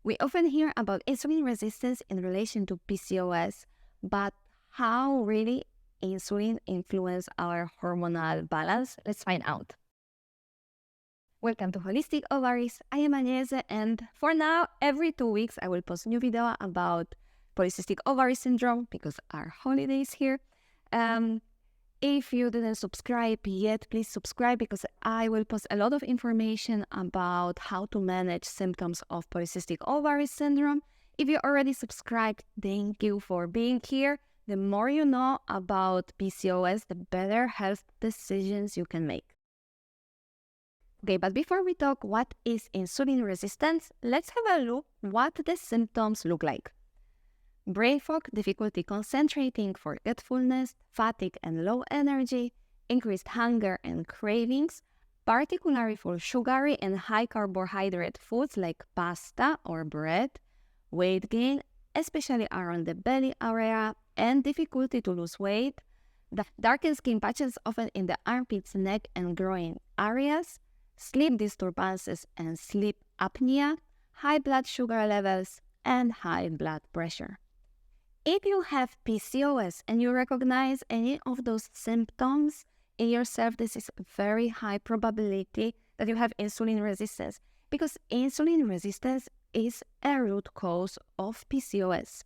We often hear about insulin resistance in relation to PCOS, but how really insulin influences our hormonal balance? Let's find out. Welcome to Holistic Ovaries. I am Agnese, and for now, every 2 weeks, I will post a new video about polycystic ovary syndrome because our holiday is here. If you didn't subscribe yet, please subscribe because I will post a lot of information about how to manage symptoms of polycystic ovary syndrome. If you already subscribed, thank you for being here. The more you know about PCOS, the better health decisions you can make. Okay, but before we talk what is insulin resistance, let's have a look what the symptoms look like. Brain fog, difficulty concentrating, forgetfulness, fatigue and low energy, increased hunger and cravings, particularly for sugary and high carbohydrate foods like pasta or bread, weight gain, especially around the belly area, and difficulty to lose weight, darkened skin patches often in the armpits, neck and groin areas, sleep disturbances and sleep apnea, high blood sugar levels, and high blood pressure. If you have PCOS and you recognize any of those symptoms in yourself, this is a very high probability that you have insulin resistance because insulin resistance is a root cause of PCOS.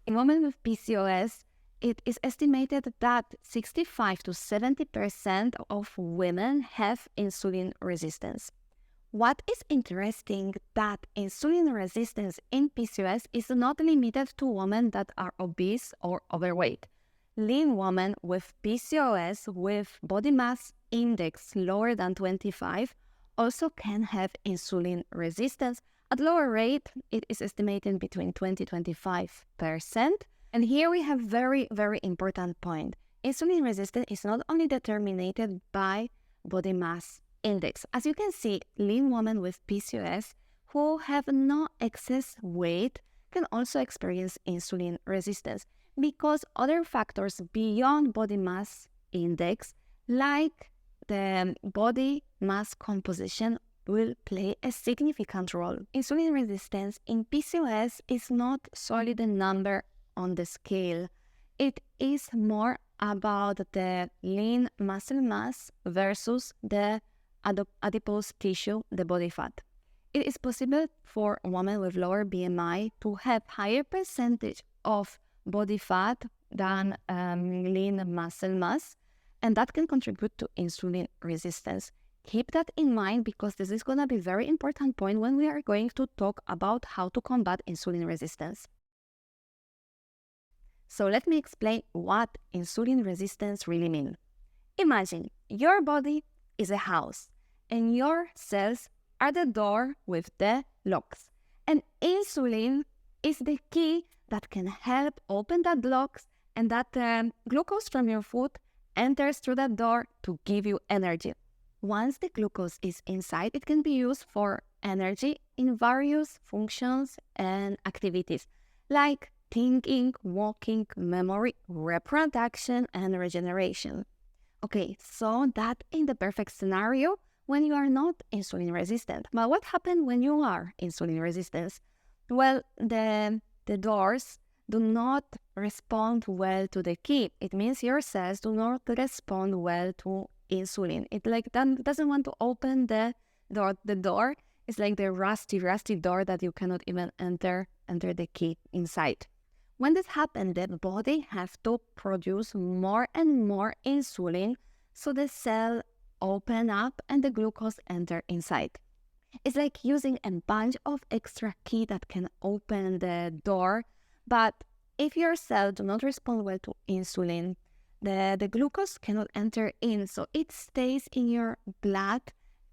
In women with PCOS, it is estimated that 65 to 70% of women have insulin resistance. What is interesting that insulin resistance in PCOS is not limited to women that are obese or overweight. Lean women with PCOS with body mass index lower than 25 also can have insulin resistance. At lower rate, it is estimated between 20-25%. And here we have very, very important point. Insulin resistance is not only determined by body mass index. As you can see, lean women with PCOS who have no excess weight can also experience insulin resistance because other factors beyond body mass index, like the body mass composition, will play a significant role. Insulin resistance in PCOS is not solely the number on the scale. It is more about the lean muscle mass versus the adipose tissue, the body fat. It is possible for women with lower BMI to have higher percentage of body fat than lean muscle mass, and that can contribute to insulin resistance. Keep that in mind because this is going to be a very important point when we are going to talk about how to combat insulin resistance. So let me explain what insulin resistance really means. Imagine your body is a house and your cells are the door with the locks. And insulin is the key that can help open that locks and that glucose from your food enters through that door to give you energy. Once the glucose is inside, it can be used for energy in various functions and activities like thinking, walking, memory, reproduction, and regeneration. Okay, so that in the perfect scenario when you are not insulin resistant. But what happens when you are insulin resistant? Well, the doors do not respond well to the key. It means your cells do not respond well to insulin. It doesn't want to open the door. The door is like the rusty door that you cannot even enter the key inside. When this happens, the body has to produce more and more insulin so the cell open up and the glucose enter inside. It's like using a bunch of extra key that can open the door, but if your cell do not respond well to insulin, the glucose cannot enter in, so it stays in your blood,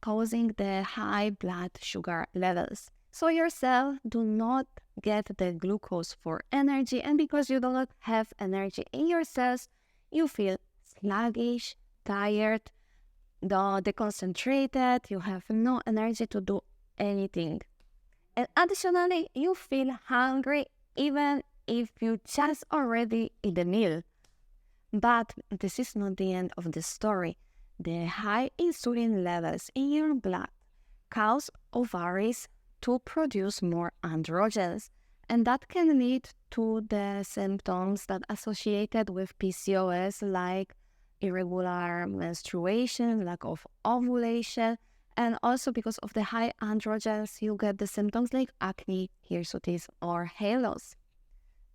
causing the high blood sugar levels. So your cell do not get the glucose for energy, and because you do not have energy in your cells, you feel sluggish, tired, deconcentrated, you have no energy to do anything. And additionally, you feel hungry even if you just already eat a meal. But this is not the end of the story. The high insulin levels in your blood cause ovaries to produce more androgens. And that can lead to the symptoms that associated with PCOS, like irregular menstruation, lack of ovulation, and also because of the high androgens, you get the symptoms like acne, hirsutis, or hair loss.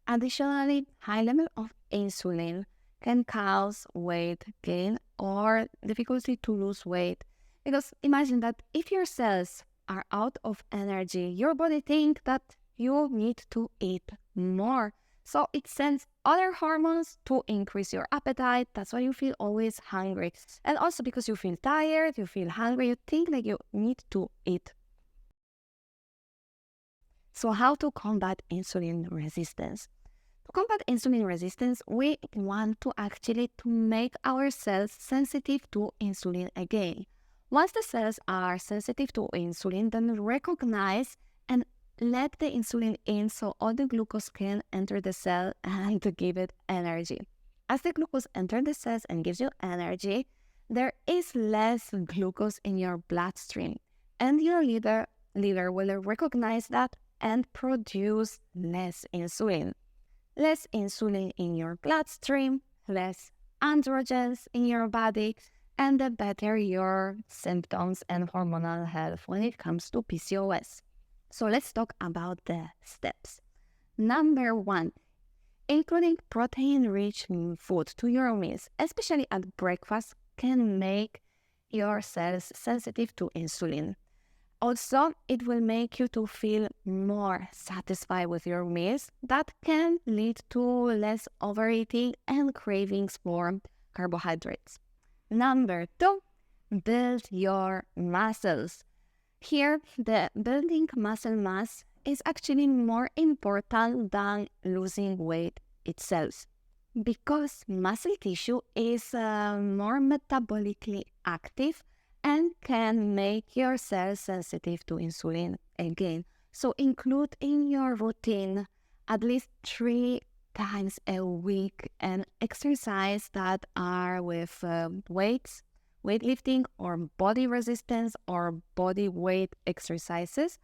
Additionally, high level of insulin can cause weight gain or difficulty to lose weight. Because imagine that if your cells are out of energy, your body thinks that you need to eat more. So it sends other hormones to increase your appetite. That's why you feel always hungry. And also because you feel tired, you feel hungry, you think like you need to eat. So how to combat insulin resistance? To combat insulin resistance, we want to actually make our cells sensitive to insulin again. Once the cells are sensitive to insulin, then recognize and let the insulin in so all the glucose can enter the cell and to give it energy. As the glucose enters the cells and gives you energy, there is less glucose in your bloodstream, and your liver will recognize that and produce less insulin. Less insulin in your bloodstream, less androgens in your body, and the better your symptoms and hormonal health when it comes to PCOS. So let's talk about the steps. Number 1, including protein-rich food to your meals, especially at breakfast, can make your cells sensitive to insulin. Also, it will make you to feel more satisfied with your meals. That can lead to less overeating and cravings for carbohydrates. Number 2, build your muscles. Here, the building muscle mass is actually more important than losing weight itself, because muscle tissue is more metabolically active and can make your cells sensitive to insulin again. So include in your routine at least 3 times a week and exercise that are with weights, weightlifting, or body resistance or body weight exercises.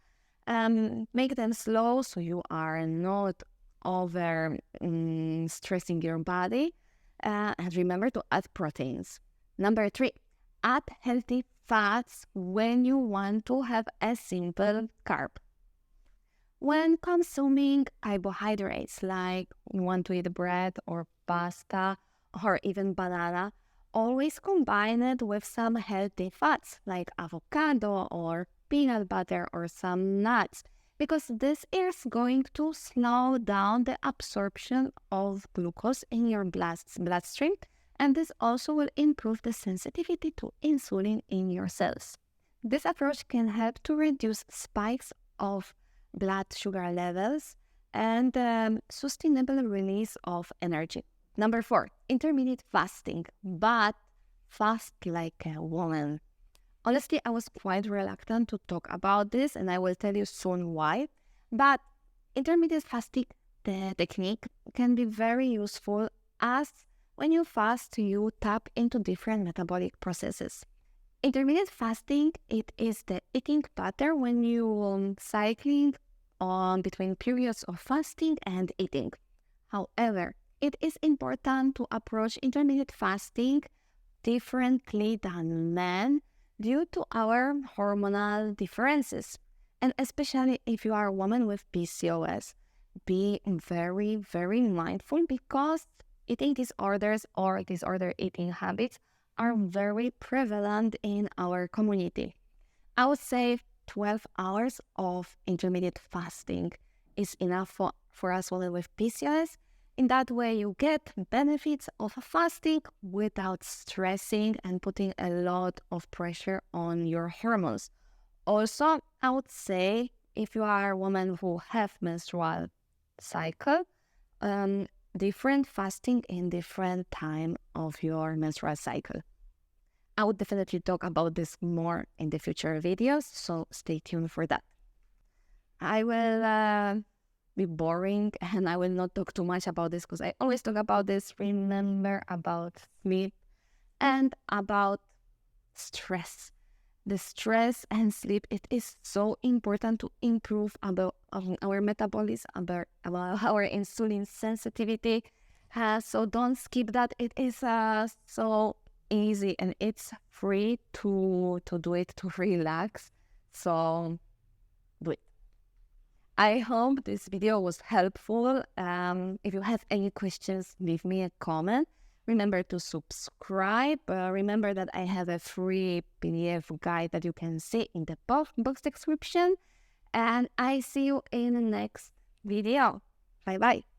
Make them slow so you are not over stressing your body. And remember to add proteins. Number 3, add healthy fats when you want to have a simple carb. When consuming carbohydrates, like you want to eat bread or pasta or even banana, always combine it with some healthy fats like avocado or peanut butter or some nuts, because this is going to slow down the absorption of glucose in your bloodstream, and this also will improve the sensitivity to insulin in your cells. This approach can help to reduce spikes of blood sugar levels and sustainable release of energy. Number 4, intermittent fasting, but fast like a woman. Honestly, I was quite reluctant to talk about this, and I will tell you soon why. But intermittent fasting, the technique, can be very useful, as when you fast, you tap into different metabolic processes. Intermittent fasting, it is the eating pattern when you cycling on between periods of fasting and eating. However, it is important to approach intermittent fasting differently than men due to our hormonal differences. And especially if you are a woman with PCOS, be very, very mindful, because eating disorders or disorder eating habits are very prevalent in our community. I would say 12 hours of intermittent fasting is enough for us women with PCOS. In that way, you get benefits of fasting without stressing and putting a lot of pressure on your hormones. Also, I would say if you are a woman who have menstrual cycle, different fasting in different time of your menstrual cycle. I would definitely talk about this more in the future videos, so stay tuned for that. I will be boring and I will not talk too much about this, because I always talk about this. Remember about sleep and about stress, the stress and sleep, it is so important to improve our metabolism, about our insulin sensitivity. So don't skip that. It is so easy and it's free to do it, to relax. So do it. I hope this video was helpful. If you have any questions, leave me a comment. Remember to subscribe. Remember that I have a free PDF guide that you can see in the box description. And I see you in the next video. Bye-bye.